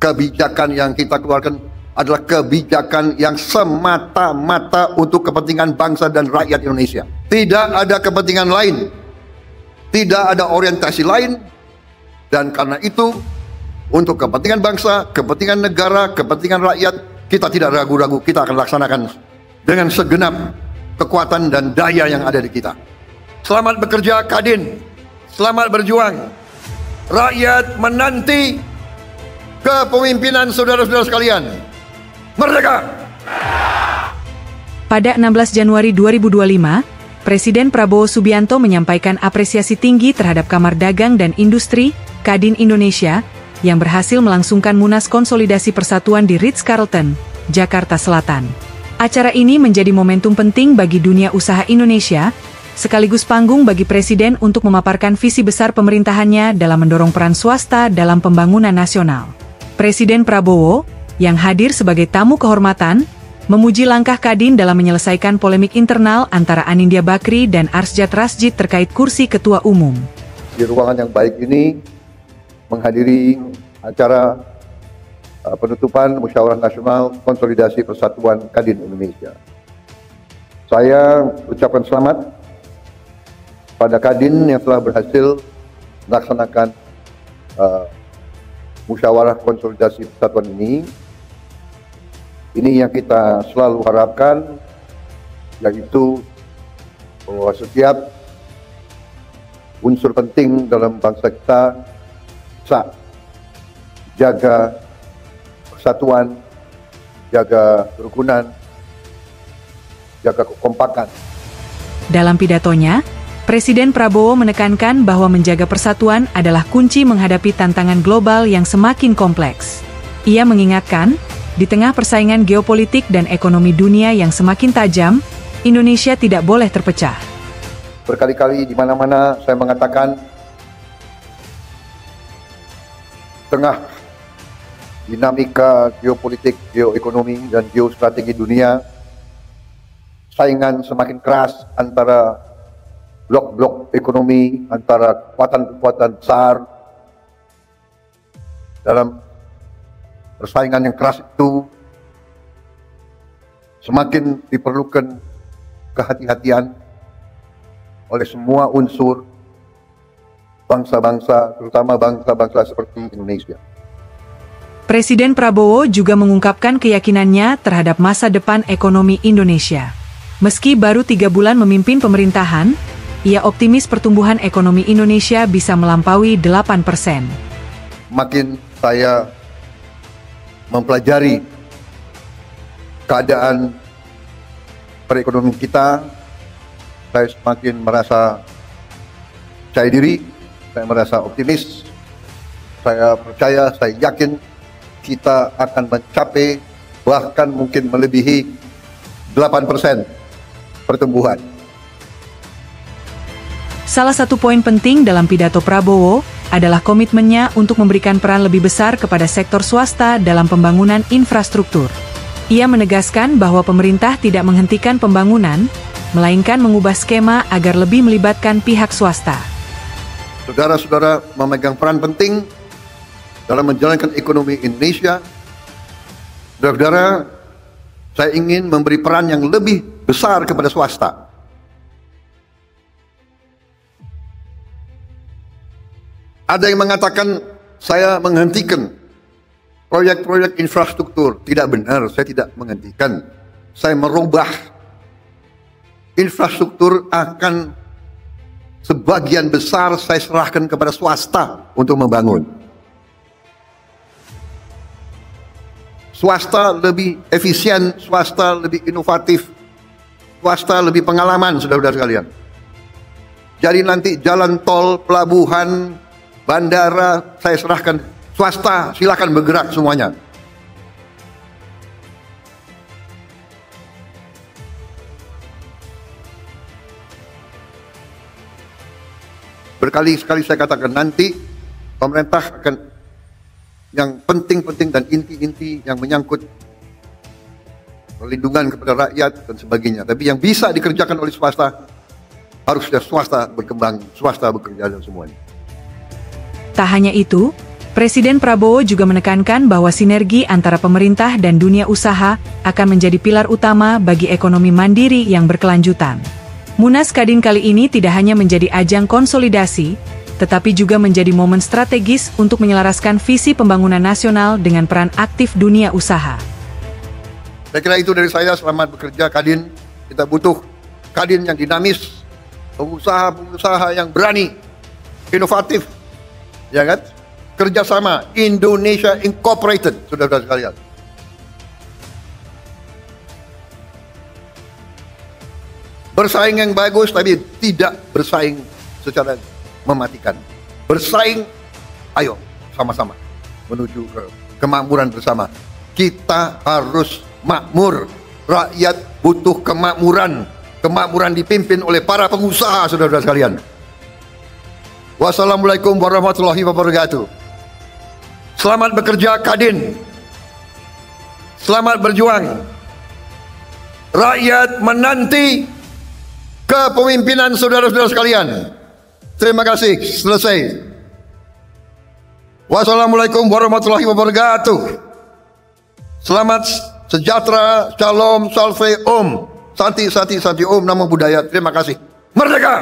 kebijakan yang kita keluarkan adalah kebijakan yang semata-mata untuk kepentingan bangsa dan rakyat Indonesia. Tidak ada kepentingan lain, tidak ada orientasi lain, dan karena itu untuk kepentingan bangsa, kepentingan negara, kepentingan rakyat, kita tidak ragu-ragu, kita akan laksanakan dengan segenap kekuatan dan daya yang ada di kita. Selamat bekerja Kadin, selamat berjuang. Rakyat menanti kepemimpinan saudara-saudara sekalian. Merdeka! Pada 16 Januari 2025, Presiden Prabowo Subianto menyampaikan apresiasi tinggi terhadap Kamar Dagang dan Industri, Kadin Indonesia, yang berhasil melangsungkan Munas Konsolidasi Persatuan di Ritz-Carlton, Jakarta Selatan. Acara ini menjadi momentum penting bagi dunia usaha Indonesia, sekaligus panggung bagi Presiden untuk memaparkan visi besar pemerintahannya dalam mendorong peran swasta dalam pembangunan nasional. Presiden Prabowo, yang hadir sebagai tamu kehormatan, memuji langkah Kadin dalam menyelesaikan polemik internal antara Anindya Bakri dan Arsjad Rasjid terkait kursi Ketua Umum. Di ruangan yang baik ini, menghadiri acara penutupan Musyawarah Nasional Konsolidasi Persatuan Kadin Indonesia. Saya ucapkan selamat pada Kadin yang telah berhasil melaksanakan Musyawarah Konsolidasi Persatuan ini. Ini yang kita selalu harapkan, yaitu bahwa setiap unsur penting dalam bangsa kita bisa jaga persatuan, jaga kerukunan, jaga kekompakan. Dalam pidatonya, Presiden Prabowo menekankan bahwa menjaga persatuan adalah kunci menghadapi tantangan global yang semakin kompleks. Ia mengingatkan, di tengah persaingan geopolitik dan ekonomi dunia yang semakin tajam, Indonesia tidak boleh terpecah. Berkali-kali di mana-mana saya mengatakan, tengah dinamika geopolitik, geoekonomi, dan geostrategi dunia, saingan semakin keras antara blok-blok ekonomi, antara kekuatan-kekuatan besar. Dalam persaingan yang keras itu, semakin diperlukan kehati-hatian oleh semua unsur bangsa-bangsa, terutama bangsa-bangsa seperti Indonesia. Presiden Prabowo juga mengungkapkan keyakinannya terhadap masa depan ekonomi Indonesia. Meski baru 3 bulan memimpin pemerintahan, ia optimis pertumbuhan ekonomi Indonesia bisa melampaui 8%. Makin saya mempelajari keadaan perekonomian kita, saya semakin merasa percaya diri, saya merasa optimis, saya percaya, saya yakin kita akan mencapai, bahkan mungkin melebihi 8% pertumbuhan. Salah satu poin penting dalam pidato Prabowo adalah komitmennya untuk memberikan peran lebih besar kepada sektor swasta dalam pembangunan infrastruktur. Ia menegaskan bahwa pemerintah tidak menghentikan pembangunan, melainkan mengubah skema agar lebih melibatkan pihak swasta. Saudara-saudara memegang peran penting dalam menjalankan ekonomi Indonesia. Saudara-saudara, saya ingin memberi peran yang lebih besar kepada swasta. Ada yang mengatakan saya menghentikan proyek-proyek infrastruktur. Tidak benar, saya tidak menghentikan. Saya merubah. Infrastruktur akan sebagian besar saya serahkan kepada swasta untuk membangun. Swasta lebih efisien, swasta lebih inovatif, swasta lebih pengalaman, saudara-saudara sekalian. Jadi nanti jalan tol, pelabuhan, bandara, saya serahkan swasta, silakan bergerak semuanya. Berkali-kali saya katakan nanti pemerintah akan yang penting-penting dan inti-inti yang menyangkut perlindungan kepada rakyat dan sebagainya. Tapi yang bisa dikerjakan oleh swasta, harusnya swasta berkembang, swasta bekerja dan semuanya. Tak hanya itu, Presiden Prabowo juga menekankan bahwa sinergi antara pemerintah dan dunia usaha akan menjadi pilar utama bagi ekonomi mandiri yang berkelanjutan. Munas Kadin kali ini tidak hanya menjadi ajang konsolidasi, tetapi juga menjadi momen strategis untuk menyelaraskan visi pembangunan nasional dengan peran aktif dunia usaha. Saya kira itu dari saya. Selamat bekerja Kadin. Kita butuh Kadin yang dinamis, pengusaha-pengusaha yang berani, inovatif, ya kan? Kerjasama Indonesia Incorporated, saudara-saudara sekalian. Bersaing yang bagus, tapi tidak bersaing secara mematikan. Bersaing, ayo sama-sama menuju ke kemakmuran bersama. Kita harus makmur. Rakyat butuh kemakmuran. Kemakmuran dipimpin oleh para pengusaha, saudara-saudara sekalian. Wassalamualaikum warahmatullahi wabarakatuh. Selamat bekerja Kadin. Selamat berjuang. Rakyat menanti kepemimpinan saudara-saudara sekalian. Terima kasih. Selesai. Wassalamualaikum warahmatullahi wabarakatuh. Selamat sejahtera, shalom, salve, om. Santi, sati, sati, om, namo buddhaya. Terima kasih. Merdeka!